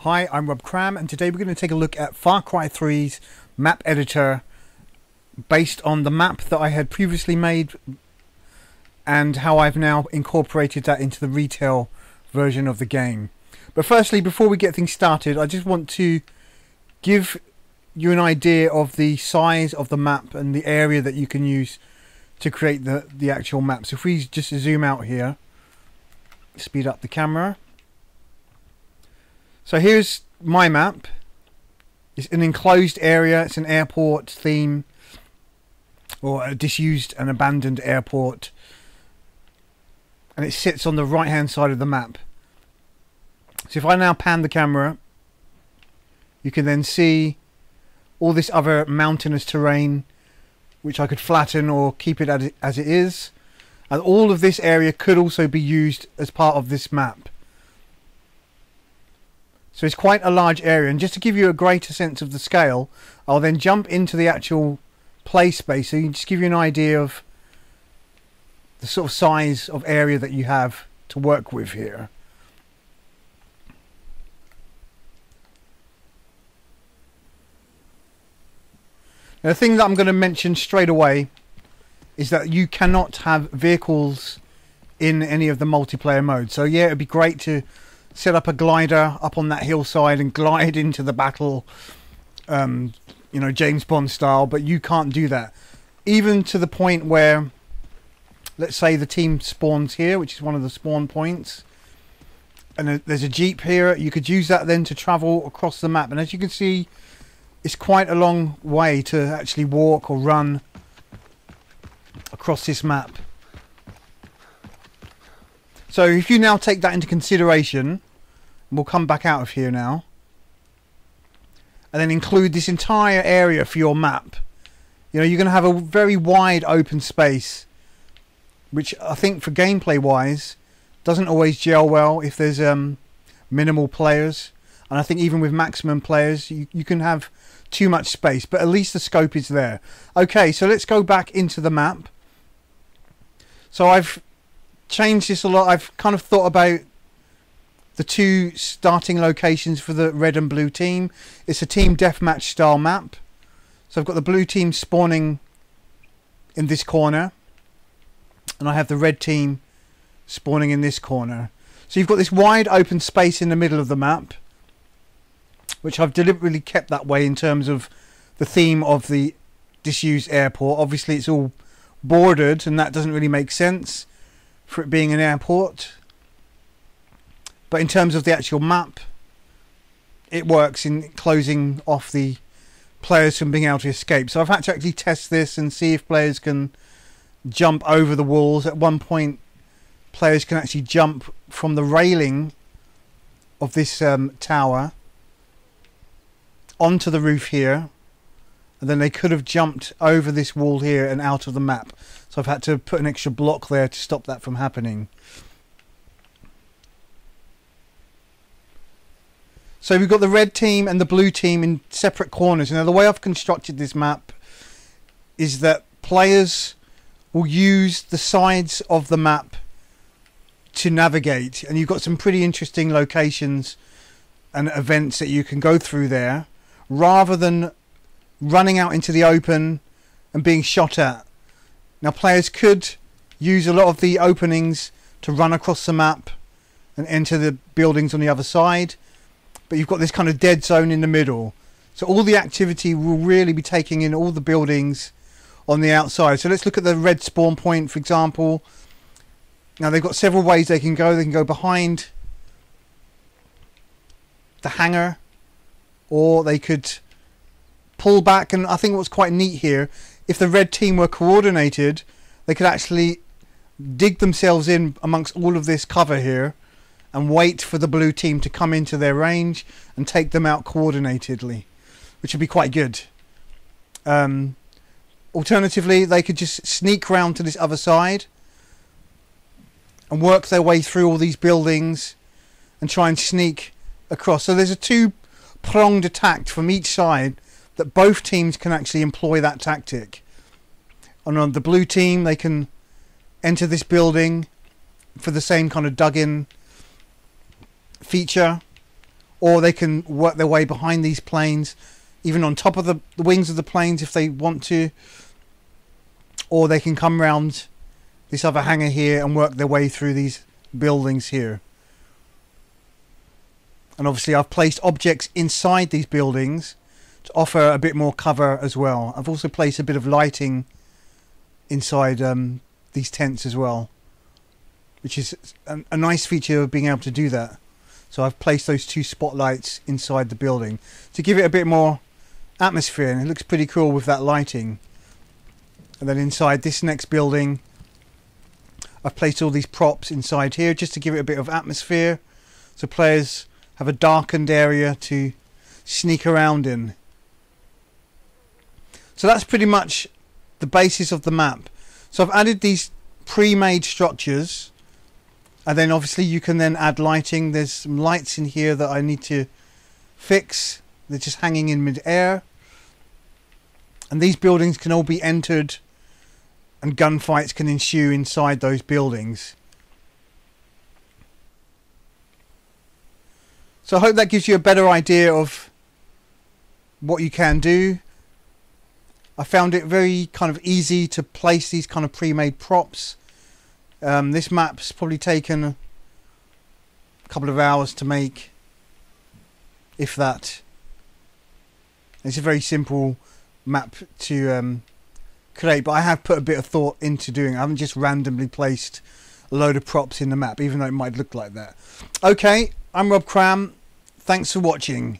Hi, I'm Rob Cram, and today we're going to take a look at Far Cry 3's map editor based on the map that I had previously made and how I've now incorporated that into the retail version of the game. But firstly, before we get things started, I just want to give you an idea of the size of the map and the area that you can use to create the actual map. So if we just zoom out here, speed up the camera. So here's my map. It's an enclosed area. It's an airport theme, or a disused and abandoned airport, and it sits on the right hand side of the map. So if I now pan the camera, you can then see all this other mountainous terrain which I could flatten or keep it as it is, and all of this area could also be used as part of this map. So it's quite a large area, and just to give you a greater sense of the scale, I'll then jump into the actual play space so you can just give you an idea of the sort of size of area that you have to work with here. Now, the thing that I'm going to mention straight away is that you cannot have vehicles in any of the multiplayer modes. So yeah, it'd be great to set up a glider up on that hillside and glide into the battle, you know, James Bond style, but you can't do that. Even to the point where, let's say the team spawns here, which is one of the spawn points, and there's a jeep here. You could use that then to travel across the map, and as you can see, it's quite a long way to actually walk or run across this map. So if you now take that into consideration, we'll come back out of here now, and then include this entire area for your map, you know, you're going to have a very wide open space, which I think for gameplay wise doesn't always gel well if there's minimal players, and I think even with maximum players you can have too much space, but at least the scope is there. Okay, so let's go back into the map. So I've changed this a lot. I've kind of thought about the two starting locations for the red and blue team. It's a team deathmatch style map. So I've got the blue team spawning in this corner, and I have the red team spawning in this corner. So you've got this wide open space in the middle of the map, which I've deliberately kept that way in terms of the theme of the disused airport. Obviously it's all bordered, and that doesn't really make sense for it being an airport, but in terms of the actual map, it works in closing off the players from being able to escape. So I've had to actually test this and see if players can jump over the walls. At one point players can actually jump from the railing of this tower onto the roof here, and then they could have jumped over this wall here and out of the map. So I've had to put an extra block there to stop that from happening. So we've got the red team and the blue team in separate corners. Now the way I've constructed this map is that players will use the sides of the map to navigate, and you've got some pretty interesting locations and events that you can go through there, rather than running out into the open and being shot at. Now players could use a lot of the openings to run across the map and enter the buildings on the other side, but you've got this kind of dead zone in the middle. So all the activity will really be taking in all the buildings on the outside. So let's look at the red spawn point, for example. Now they've got several ways they can go. They can go behind the hangar, or they could pull back, and I think what's quite neat here, if the red team were coordinated, they could actually dig themselves in amongst all of this cover here and wait for the blue team to come into their range and take them out coordinatedly, which would be quite good. Alternatively, they could just sneak round to this other side and work their way through all these buildings and try and sneak across. So there's a two-pronged attack from each side that both teams can actually employ that tactic. And on the blue team, they can enter this building for the same kind of dug-in feature, or they can work their way behind these planes, even on top of the wings of the planes if they want to, or they can come round this other hangar here and work their way through these buildings here. And obviously I've placed objects inside these buildings to offer a bit more cover as well. I've also placed a bit of lighting inside these tents as well, which is a nice feature of being able to do that. So I've placed those 2 spotlights inside the building to give it a bit more atmosphere, and it looks pretty cool with that lighting. And then inside this next building I've placed all these props inside here just to give it a bit of atmosphere, so players have a darkened area to sneak around in. So that's pretty much the basis of the map. So I've added these pre-made structures, and then obviously you can then add lighting. There's some lights in here that I need to fix. They're just hanging in mid-air. And these buildings can all be entered, and gunfights can ensue inside those buildings. So I hope that gives you a better idea of what you can do. I found it very kind of easy to place these kind of pre-made props. This map's probably taken a couple of hours to make, if that. It's a very simple map to create, but I have put a bit of thought into doing it. I haven't just randomly placed a load of props in the map, even though it might look like that. Okay, I'm Rob Cram. Thanks for watching.